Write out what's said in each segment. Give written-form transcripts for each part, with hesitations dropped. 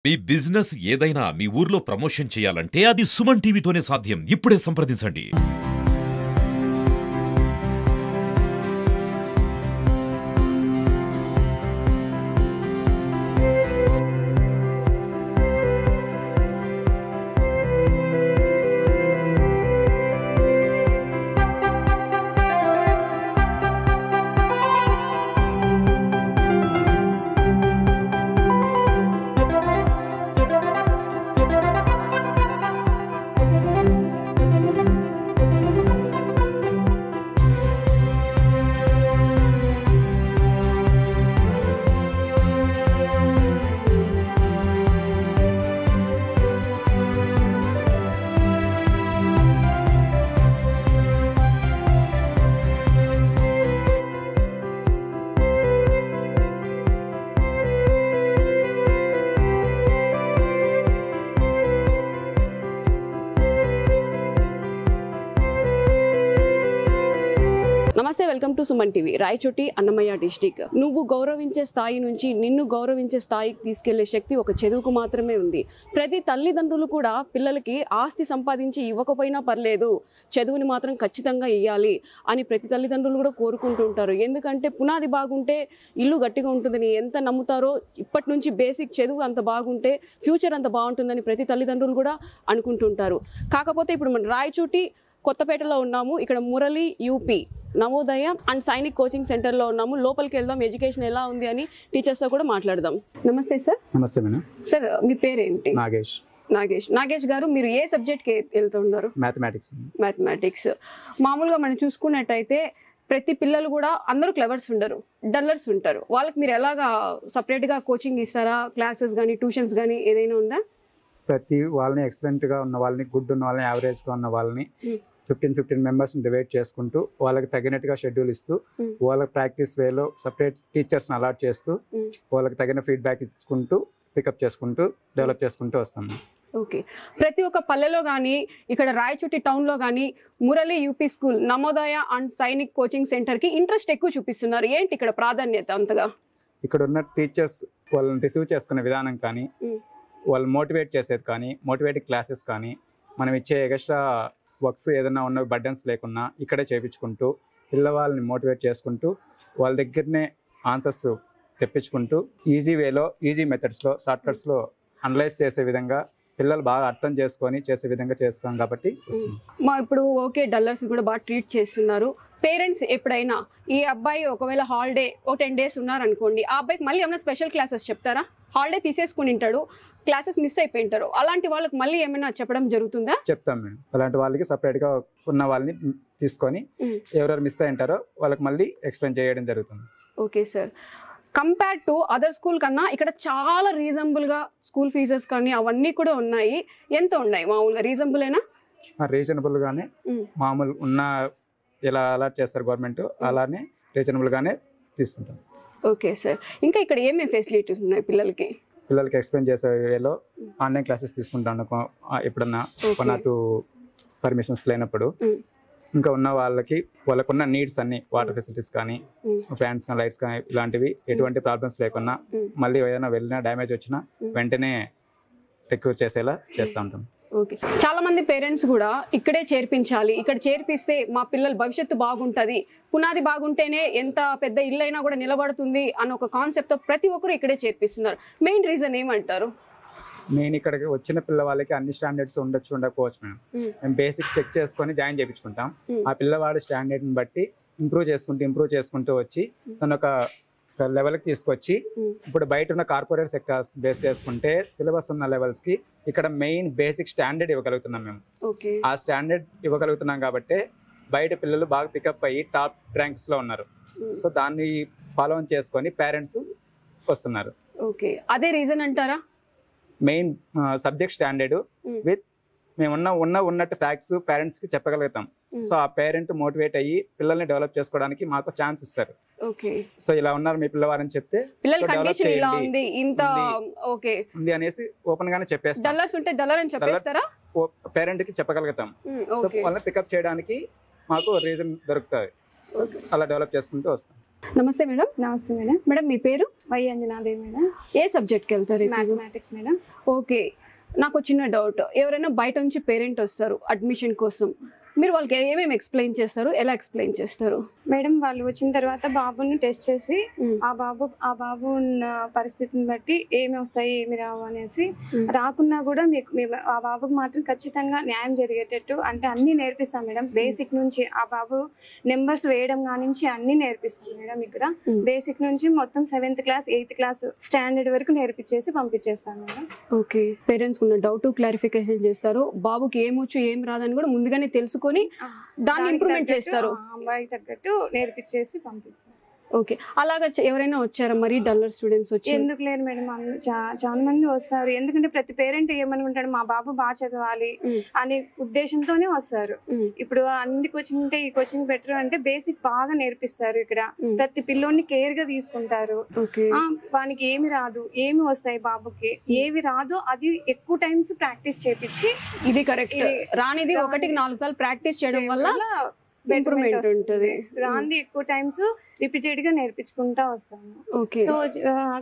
మీ business ఏదైనా మీ ఊర్లో promotion చేయాలంటే అది సుమన్ టీవీతోనే సాధ్యం. ఇప్పుడే సంప్రదించండి. నమస్తే, welcome to Suman TV. Rayachoti Annamayya district. నువ్వు గౌరవించే స్థాయి నుంచి నిన్ను గౌరవించే స్థాయికి తీసుకెళ్లే శక్తి ఒక చదువుకు మాత్రమే ఉంది. ప్రతి తల్లిదండ్రులు కూడా పిల్లలకి ఆస్తి సంపాదించి ఇవ్వకపోయినా పర్లేదు, చదువుని మాత్రం ఖచ్చితంగా ఇవ్వాలి అని ప్రతి తల్లిదండ్రులు కూడా కోరుకుంటూ ఉంటారు. ఎందుకంటే పునాది బాగుంటే ఇల్లు గట్టిగా ఉంటుందని ఎంత నమ్ముతారో, ఇప్పటి నుంచి బేసిక్ చదువు అంత బాగుంటే ఫ్యూచర్ అంత బాగుంటుందని ప్రతి తల్లిదండ్రులు కూడా అనుకుంటుంటారు. కాకపోతే ఇప్పుడు మన రాయచోటి కొత్తపేటలో ఉన్నాము. ఇక్కడ Murali UP Navodaya and Sainik coaching సెంటర్లో ఉన్నాము. లోపలికి వెళ్దాం, ఎడ్యుకేషన్ ఎలా ఉంది అని టీచర్స్తో కూడా మాట్లాడదాం. నమస్తే సార్. నమస్తే మేడం. సార్, మీ పేరేంటి? నాగేష్. నాగేష్ గారు, మీరు ఏ సబ్జెక్ట్కి వెళ్తున్నారు? మ్యాథమెటిక్స్. మామూలుగా మనం చూసుకున్నట్టయితే ప్రతి పిల్లలు కూడా అందరూ క్లెవర్స్ ఉండరు, డల్లర్స్ ఉంటారు. వాళ్ళకి మీరు ఎలాగా సపరేట్గా కోచింగ్ ఇస్తారా? క్లాసెస్ కానీ ట్యూషన్స్ కానీ ఏదైనా ఉందా? ప్రతి వాళ్ళని ఎక్సలెంట్గా ఉన్న వాళ్ళని, గుడ్ ఉన్న వాళ్ళని, యావరేజ్గా ఉన్న వాళ్ళని 15 మెంబర్స్ని డివైడ్ చేసుకుంటూ వాళ్ళకి తగినట్టుగా షెడ్యూల్ ఇస్తూ వాళ్ళకి ప్రాక్టీస్ వేలో సపరేట్ టీచర్స్ని అలాట్ చేస్తూ వాళ్ళకి తగిన ఫీడ్బ్యాక్ ఇచ్చుకుంటూ పికప్ చేసుకుంటూ డెవలప్ చేసుకుంటూ వస్తాము. ఓకే. ప్రతి ఒక్క పల్లెలో కానీ ఇక్కడ రాయచోటి టౌన్లో కానీ Murali UP school, Navodaya and Sainik coaching సెంటర్కి ఇంట్రెస్ట్ ఎక్కువ చూపిస్తున్నారు. ఏంటి ఇక్కడ ప్రాధాన్యత అంతగా? ఇక్కడ ఉన్న టీచర్స్ వాళ్ళని రిసీవ్ చేసుకునే విధానం కానీ, వాళ్ళు మోటివేట్ చేసేది కానీ, మోటివేటింగ్ క్లాసెస్ కానీ, మనం ఇచ్చే ఎక్స్ట్రా వర్క్స్ ఏదైనా ఉన్న బర్డన్స్ లేకున్నా ఇక్కడే చేయించుకుంటూ పిల్లవాళ్ళని మోటివేట్ చేసుకుంటూ వాళ్ళ దగ్గరనే ఆన్సర్స్ తెప్పించుకుంటూ ఈజీ వేలో, ఈజీ మెథడ్స్లో, షార్ట్కట్స్లో అనలైజ్ చేసే విధంగా పిల్లలు బాగా అర్థం చేసుకొని చేసే విధంగా చేస్తాం కాబట్టి. ఇప్పుడు ఓకే, డల్లర్స్ కూడా బాగా ట్రీట్ చేస్తున్నారు. పేరెంట్స్ ఎప్పుడైనా ఈ అబ్బాయి ఒకవేళ హాలిడే 10 days ఉన్నారనుకోండి, ఆ అబ్బాయికి మళ్ళీ ఏమైనా స్పెషల్ క్లాసెస్ చెప్తారా? హాలిడే తీసేసుకుని ఉంటాడు, క్లాసెస్ మిస్ అయిపోయి ఉంటారు, అలాంటి వాళ్ళకి మళ్ళీ ఏమైనా చెప్పడం జరుగుతుందా? చెప్తాం మేడం. అలాంటి వాళ్ళకి సపరేట్గా ఉన్న వాళ్ళని తీసుకొని ఎవరెవరు మిస్ అయి ఉంటారో వాళ్ళకి మళ్ళీ ఎక్స్ప్లెయిన్ చేయడం జరుగుతుంది. Okay sir. Compare to other school కన్నా ఇక్కడ చాలా రీజనబుల్గా స్కూల్ ఫీజెస్ కానీ అవన్నీ కూడా ఉన్నాయి. ఎంత ఉన్నాయి మామూలుగా? రీజనబులేనా? రీజనబుల్గానే, మామూలు ఉన్న ఎలా అలాట్ చేస్తారు గవర్నమెంట్ అలానే రీజనబుల్గానే తీసుకుంటాం. Okay sir. ఇంకా ఇక్కడ ఏమేమి ఫెసిలిటీస్ ఉన్నాయి పిల్లలకి ఎక్స్ప్లెయిన్ చేసే వేలో ఆన్లైన్ క్లాసెస్ తీసుకుంటాను ఎప్పుడన్నా 1 or 2 పర్మిషన్స్ లేనప్పుడు. ఇంకా ఉన్న వాళ్ళకున్న నీడ్స్ అన్ని, వాటర్ ఫెసిలిటీస్ కానీ, ఫ్యాన్స్ కానీ, లైట్స్ కానీ, ఇలాంటివి ఎటువంటి ప్రాబ్లమ్స్ లేకున్నా మళ్ళీ ఏదైనా వెళ్ళినా డ్యామేజ్ వచ్చినా వెంటనే రిక్వెర్ చేసేలా చేస్తూ ఉంటాం. ఓకే. చాలా మంది పేరెంట్స్ కూడా ఇక్కడే చేర్పించాలి, ఇక్కడ చేర్పిస్తే మా పిల్లల భవిష్యత్తు బాగుంటుంది, పునాది బాగుంటేనే ఎంత పెద్ద ఇల్లు అయినా కూడా నిలబడుతుంది అన్న ఒక కాన్సెప్ట్తో ప్రతి ఒక్కరు ఇక్కడే చేర్పిస్తున్నారు. మెయిన్ రీజన్ ఏమంటారు? నేను ఇక్కడికి వచ్చిన పిల్లవాళ్ళకి అన్ని స్టాండర్డ్స్ ఉండకపోవచ్చు మేడం. మేము బేసిక్ చెక్ చేసుకొని జాయిన్ చేయించుకుంటాం. ఆ పిల్లవాడి స్టాండర్డ్ని బట్టి ఇంప్రూవ్ చేసుకుంటూ వచ్చి తను ఒక లెవెల్కి తీసుకొచ్చి, ఇప్పుడు బయట ఉన్న కార్పొరేట్ సెక్టార్స్ బేస్ చేసుకుంటే సిలబస్ ఉన్న లెవెల్స్కి ఇక్కడ మెయిన్ బేసిక్ స్టాండర్డ్ ఇవ్వగలుగుతున్నాం మేము. ఆ స్టాండర్డ్ ఇవ్వగలుగుతున్నాం కాబట్టి బయట పిల్లలు బాగా పికప్ అయ్యి టాప్ ర్యాంక్స్లో ఉన్నారు. సో దాన్ని ఫాలో చేసుకొని పేరెంట్స్ వస్తున్నారు. ఓకే, అదే రీజన్ అంటారా? మెయిన్ సబ్జెక్ట్ స్టాండర్డ్ విత్ మేము ఉన్నట్టు ఫ్యాక్ట్స్ పేరెంట్స్కి చెప్పగలుగుతాం. సో ఆ పేరెంట్ మోటివేట్ అయ్యి పిల్లల్ని డెవలప్ చేసుకోవడానికి మాకు ఛాన్స్ ఇస్తారు. సో ఇలా ఉన్నారు మీ పిల్లవారని చెప్తే ఉంది అనేసి ఓపెన్ గానే చెప్పేస్తాం. పేరెంట్ కి చెప్పగలుగుతాం. సో వాళ్ళని పికప్ చేయడానికి మాకు రీజన్ దొరుకుతుంది. అలా డెవలప్ చేసుకుంటూ వస్తాం. నమస్తే మేడం. నమస్తే మేడం. మేడం మీ పేరు? Why Anjana Devi madam. ఏ సబ్జెక్ట్కి వెళ్తారు? Mathematics madam. ఓకే, నాకు చిన్న డౌట్. ఎవరైనా బయట నుంచి పేరెంట్ వస్తారు అడ్మిషన్ కోసం, మీరు వాళ్ళకి ఏమేమి ఎక్స్ప్లెయిన్ చేస్తారు, ఎలా ఎక్స్ప్లెయిన్ చేస్తారు? మేడం వాళ్ళు వచ్చిన తర్వాత బాబుని టెస్ట్ చేసి ఆ బాబు ఉన్న పరిస్థితిని బట్టి ఏమి వస్తాయి ఏమి రావు అనేసి, రాకున్నా కూడా మీకు ఆ బాబుకి మాత్రం ఖచ్చితంగా న్యాయం జరిగేటట్టు అంటే అన్ని నేర్పిస్తాం మేడం. బేసిక్ నుంచి ఆ బాబు నెంబర్స్ వేయడం కానించి అన్ని నేర్పిస్తాం మేడం. ఇక్కడ బేసిక్ నుంచి మొత్తం 7th class 8th class standard వరకు నేర్పించేసి పంపించేస్తాం మేడం. ఓకే, పేరెంట్స్ ఉన్న డౌట్ క్లారిఫికేషన్ చేస్తారు, బాబుకి ఏమొచ్చు ఏం రాదని కూడా ముందుగానే తెలుసుకొని దాన్ని ఇంప్రూవ్మెంట్ చేస్తారు. అమ్మాయి తగ్గట్టు నేర్పించేసి పంపిస్తాం. ఓకే, అలాగా ఎవరైనా వచ్చారా మరి డల్లర్ స్టూడెంట్స్ వచ్చి? ఎందుకు లేరు మేడం, చాలా మంది వస్తారు. ఎందుకంటే ప్రతి పేరెంట్ ఏమనుకుంటాడు, మా బాబు బాగా చదవాలి అనే ఉద్దేశంతోనే వస్తారు. ఇప్పుడు అన్ని కోచింగ్ ఉంటే ఈ కోచింగ్ బెటర్ అంటే బేసిక్ బాగా నేర్పిస్తారు. ఇక్కడ ప్రతి పిల్లోని కేర్ గా తీసుకుంటారు. వానికి ఏమి రాదు ఏమి వస్తాయి, బాబుకి ఏవి రాదో అది ఎక్కువ టైమ్స్ ప్రాక్టీస్ చేపించి, ఇది కరెక్ట్, రానిది 1కి 4 సార్లు ప్రాక్టీస్ చేయడం వల్ల ఇంప్రూవ్మెంట్ ఉంటుంది. రాంది ఎక్కువ టైమ్స్ రిపీటెడ్ గా నేర్పించుకుంటా వస్తాము. ఓకే, సో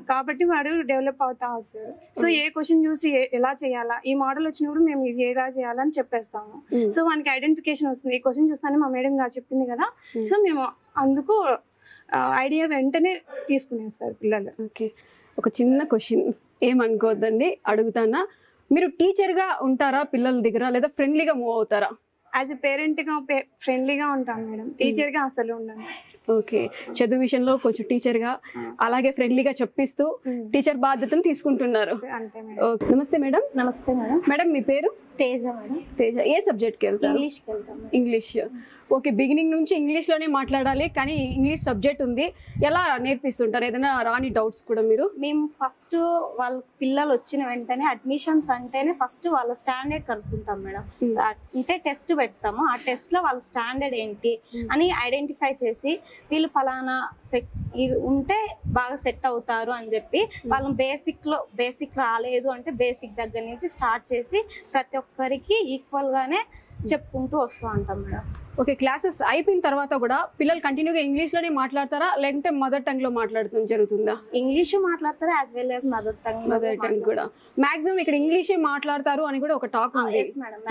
కాబట్టి వాడు డెవలప్ అవుతా వస్తాడు. సో ఏ క్వశ్చన్ చూసి ఎలా చేయాలా, ఈ మోడల్ వచ్చినప్పుడు మేము ఇది ఎలా చేయాలని చెప్పేస్తాము. సో వానికి ఐడెంటిఫికేషన్ వస్తుంది. ఈ క్వశ్చన్ చూస్తానే మా మేడం గారు చెప్పింది కదా, సో మేము అందుకు ఐడియా వెంటనే తీసుకునేస్తారు పిల్లలు. ఓకే, ఒక చిన్న క్వశ్చన్, ఏమనుకోవద్దండి అడుగుతానా. మీరు టీచర్ గా ఉంటారా పిల్లల దగ్గర, లేదా ఫ్రెండ్లీగా మూవ్ అవుతారా? యాజ్ ఎ పేరెంట్ గా ఫ్రెండ్లీగా ఉంటాను మేడం, టీచర్ గా అసలు ఉండను. ఓకే, చదువు విషయంలో కొంచెం టీచర్ గా అలాగే ఫ్రెండ్లీగా చెప్పిస్తూ టీచర్ బాధ్యతను తీసుకుంటున్నారు. అంతే మేడం. నమస్తే మేడం. నమస్తే మేడం. మేడం మీ పేరు? తేజ మేడం. తేజ, ఏ సబ్జెక్ట్కి వెళ్తారు? ఇంగ్లీష్కి వెళ్తాం. ఇంగ్లీష్. ఓకే, బిగినింగ్ నుంచి ఇంగ్లీష్లోనే మాట్లాడాలి, కానీ ఇంగ్లీష్ సబ్జెక్ట్ ఉంది, ఎలా నేర్పిస్తుంటారు? ఏదైనా రాని డౌట్స్ కూడా మీరు? మేము ఫస్ట్ వాళ్ళ పిల్లలు వచ్చిన వెంటనే అడ్మిషన్స్ అంటేనే ఫస్ట్ వాళ్ళ స్టాండర్డ్ కనుక్కుంటాం మేడం. అంటే టెస్ట్ పెడతాము, ఆ టెస్ట్ లో వాళ్ళ స్టాండర్డ్ ఏంటి అని ఐడెంటిఫై చేసి వీళ్ళు ఫలానా ఉంటే బాగా సెట్ అవుతారు అని చెప్పి వాళ్ళని బేసిక్ రాలేదు అంటే బేసిక్ దగ్గర నుంచి స్టార్ట్ చేసి ప్రతి ఒక్కరికి ఈక్వల్ గానే చెప్పుకుంటూ వస్తూ ఉంటాం మేడం. ఓకే, క్లాసెస్ అయిపోయిన తర్వాత కూడా పిల్లలు కంటిన్యూగా ఇంగ్లీష్ లోనే మాట్లాడతారా, లేకుంటే మదర్ టంగ్ లో మాట్లాడటం జరుగుతుందా? ఇంగ్లీష్ మాట్లాడతారు as well as mother tongue కూడా. మాక్సిమం ఇక్కడ ఇంగ్లీషే మాట్లాడతారు అని కూడా ఒక టాక్ ఉంది,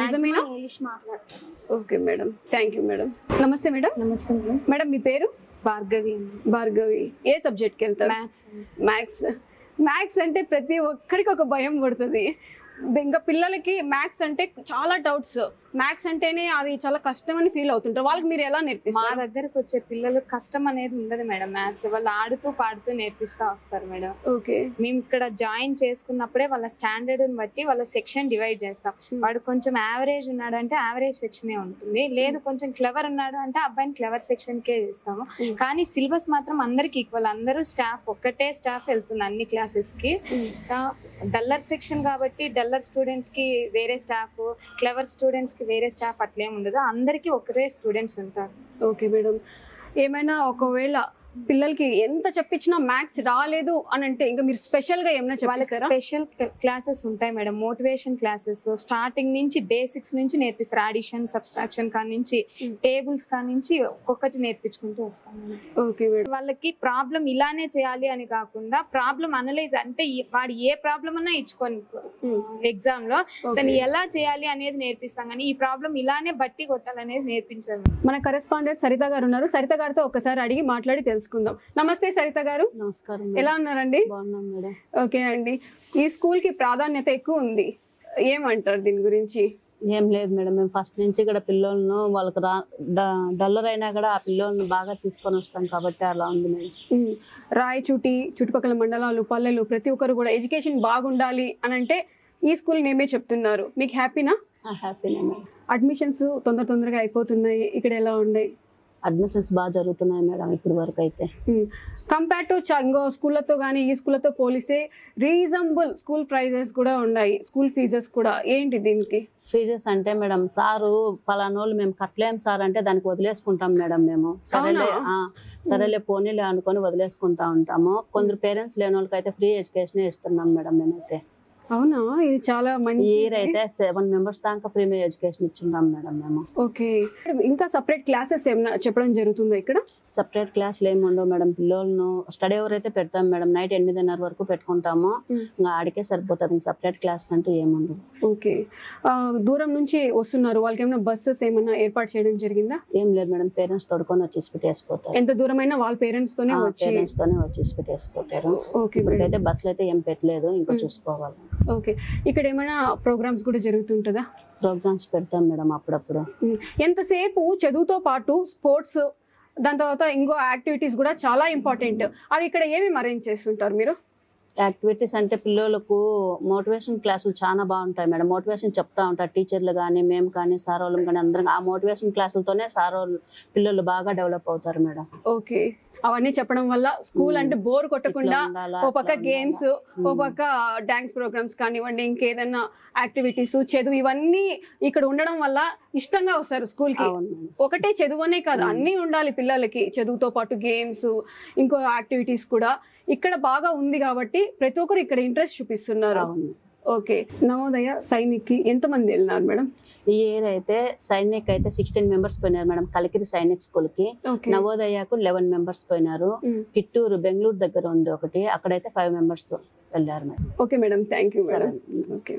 నిజమేనా? ఇంగ్లీష్ మాట్లాడతారు. Okay madam, thank you madam. నమస్తే మేడం. నమస్తే మేడం. మేడం మీ పేరు? భార్గవి. భార్గవి, ఏ సబ్జెక్ట్కి వెళ్తారు? మ్యాథ్స్. మ్యాథ్స్ అంటే ప్రతి ఒక్కరికి ఒక భయం పడుతుంది. ఇంకా పిల్లలకి మ్యాథ్స్ అంటే చాలా డౌట్స్, మ్యాథ్స్ అంటేనే అది చాలా కష్టం అని ఫీల్ అవుతుంటారు. వాళ్ళకి మీరు ఎలా నేర్పిస్తారు? మా దగ్గరకు వచ్చే పిల్లలు కష్టం అనేది ఉండదు మేడం. మ్యాథ్స్ వాళ్ళు ఆడుతూ పాడుతూ నేర్పిస్తూ వస్తారు మేడం. ఓకే, మేము ఇక్కడ జాయిన్ చేసుకున్నప్పుడే వాళ్ళ స్టాండర్డ్ బట్టి వాళ్ళ సెక్షన్ డివైడ్ చేస్తాం. వాడు కొంచెం యావరేజ్ ఉన్నాడు అంటే యావరేజ్ సెక్షనే ఉంటుంది, లేదు కొంచెం క్లెవర్ ఉన్నాడు అంటే అబ్బాయిని క్లెవర్ సెక్షన్ కే చేస్తాము. కానీ సిలబస్ మాత్రం అందరికి ఈక్వల్, అందరూ స్టాఫ్ ఒక్కటే స్టాఫ్ వెళ్తుంది అన్ని క్లాసెస్ కి. డల్లర్ సెక్షన్ కాబట్టి డల్లర్ స్టూడెంట్ కి వేరే స్టాఫ్, క్లెవర్ స్టూడెంట్స్ కి వేరే స్టాఫ్ అట్లేం ఉండదు, అందరికి ఒకరే స్టూడెంట్స్ ఉంటారు. ఓకే మేడం, ఏమైనా ఒకవేళ పిల్లలకి ఎంత చెప్పించినా మ్యాథ్స్ రాలేదు అని అంటే ఇంకా మీరు స్పెషల్ గా ఏమైనా చెప్పాలి? స్పెషల్ క్లాసెస్ ఉంటాయి మేడం, మోటివేషన్ క్లాసెస్ స్టార్టింగ్ నుంచి బేసిక్స్ నుంచి నేర్పిస్తారు. అడిషన్ సబ్స్ట్రాక్షన్ కాడి నుంచి టేబుల్స్ కాడి నుంచి ఒక్కొక్కటి నేర్పించుకుంటూ వస్తాం. ఓకే మేడం, వాళ్ళకి ప్రాబ్లం ఇలానే చేయాలి అని కాకుండా ప్రాబ్లం అనలైజ్ అంటే వాడు ఏ ప్రాబ్లం అన్నా ఇచ్చుకొని ఎగ్జామ్ లో దాన్ని ఎలా చేయాలి అనేది నేర్పిస్తాం, కానీ ఈ ప్రాబ్లం ఇలానే బట్టి కొట్టాలనేది నేర్పించాలి. మన కరెస్పాండెంట్ సరిత గారు ఉన్నారు, సరిత గారితో ఒకసారి అడిగి మాట్లాడి తెలుసుకుందాం. నమస్తే సరిత గారు. నమస్కారం. ఎలా ఉన్నారండి? బాగున్నాం మేడం. ఓకే అండి, ఈ స్కూల్ కి ప్రాధాన్యత ఎక్కువ ఉంది, ఏమంటారు దీని గురించి? ఏం లేదు మేడం, మేము ఫస్ట్ నుంచి ఇక్కడ పిల్లలను వాళ్ళకి డల్లర్ అయినా కూడా ఆ పిల్లల్ని బాగా తీసుకొని వస్తాం కాబట్టి అలా ఉంది మేడం. రాయచూటి చుట్టుపక్కల మండలాలు పల్లెలు ప్రతి ఒక్కరు కూడా ఎడ్యుకేషన్ బాగుండాలి అని అంటే ఈ స్కూల్ నేమే చెప్తున్నారు. మీకు హ్యాపీనా? హ్యాపీనే మేడం. అడ్మిషన్స్ తొందరగా అయిపోతున్నాయి, ఇక్కడ ఎలా ఉన్నాయి? అడ్మిషన్స్ బాగా జరుగుతున్నాయి మేడం ఇప్పటి వరకు అయితే. కంపేర్ టు ఇంకో స్కూళ్ళతో కానీ ఈ స్కూళ్ళతో పోలిస్తే రీజనబుల్ స్కూల్ ప్రైజెస్ కూడా ఉన్నాయి, స్కూల్ ఫీజెస్ కూడా. ఏంటి దీనికి ఫీజెస్ అంటే మేడం, సారు పలానోళ్ళు మేము కట్టలేం సార్ అంటే దానికి వదిలేసుకుంటాం మేడం. మేము సరేలే పోనీలే అనుకొని వదిలేసుకుంటా ఉంటాము. కొందరు పేరెంట్స్ లేని వాళ్ళకి అయితే ఫ్రీ ఎడ్యుకేషన్ ఇస్తున్నాం మేడం మేమైతే. అవునా, ఇది చాలా మంచి. ఇయర్ అయితే 7 members దాకా ఫ్రీ ఎడ్యుకేషన్ ఇచ్చున్నాం మేడం మేము. ఓకే, ఇంకా సపరేట్ క్లాసెస్ ఏమైనా చెప్పడం జరుగుతుందా ఇక్కడ? సపరేట్ క్లాసులు ఏమి ఉండవు మేడం. పిల్లలను స్టడీ అవర్ అయితే పెడతాం మేడం, నైట్ 8:30 వరకు పెట్టుకుంటాము. ఇంకా ఆడికే సరిపోతుంది, సపరేట్ క్లాస్ అంటూ ఏముండదు. ఓకే, దూరం నుంచి వస్తున్నారు, వాళ్ళకి ఏమైనా బస్సెస్ ఏమైనా ఏర్పాటు చేయడం జరిగిందా? ఏం లేదు మేడం, పేరెంట్స్ తోడుకొని వచ్చేసి పెట్టేసిపోతారు. ఎంత దూరమైనా వాళ్ళ పేరెంట్స్ తోనే వచ్చేసి పెట్టేసిపోతారు. ఓకే, ఇప్పటికైతే బస్సులు అయితే ఏం పెట్టలేదు, ఇంకా చూసుకోవాలి. ఓకే, ఇక్కడ ఏమైనా ప్రోగ్రామ్స్ కూడా జరుగుతుంటుందా? ప్రోగ్రామ్స్ పెడతాం మేడం అప్పుడప్పుడు. ఎంతసేపు చదువుతో పాటు స్పోర్ట్స్, దాని తర్వాత ఇంకో యాక్టివిటీస్ కూడా చాలా ఇంపార్టెంట్. అవి ఇక్కడ ఏమేమి అరేంజ్ చేస్తుంటారు మీరు? యాక్టివిటీస్ అంటే పిల్లలకు మోటివేషన్ క్లాసులు చాలా బాగుంటాయి మేడం. మోటివేషన్ చెప్తా ఉంటారు టీచర్లు కానీ, మేము కానీ, సార్ వాళ్ళు కానీ అందరం. ఆ మోటివేషన్ క్లాసులతోనే సార్ వాళ్ళు పిల్లలు బాగా డెవలప్ అవుతారు మేడం. ఓకే, అవన్నీ చెప్పడం వల్ల స్కూల్ అంటే బోర్ కొట్టకుండా ఓ పక్క గేమ్స్, ఓ పక్క డాన్స్ ప్రోగ్రామ్స్ కానివ్వండి, ఇంకేదైనా యాక్టివిటీస్, చదువు, ఇవన్నీ ఇక్కడ ఉండడం వల్ల ఇష్టంగా వస్తారు స్కూల్ కి. ఒకటే చదువు అనే కాదు, అన్నీ ఉండాలి పిల్లలకి, చదువుతో పాటు గేమ్స్, ఇంకో యాక్టివిటీస్ కూడా ఇక్కడ బాగా ఉంది కాబట్టి ప్రతి ఒక్కరు ఇక్కడ ఇంట్రెస్ట్ చూపిస్తున్నారు. ఓకే, నవోదయ సైనిక్ కి ఎంతమంది వెళ్ళినారు మేడం? ఈ ఇయర్ అయితే సైనిక్ అయితే 16 members పోయినారు మేడం, కలికిరి సైనిక్ స్కూల్ కి. నవోదయకు 11 members పోయినారు. కిట్టూరు బెంగళూరు దగ్గర ఉంది ఒకటి, అక్కడైతే 5 members వెళ్ళారు madam. Okay madam, thank you madam. Okay.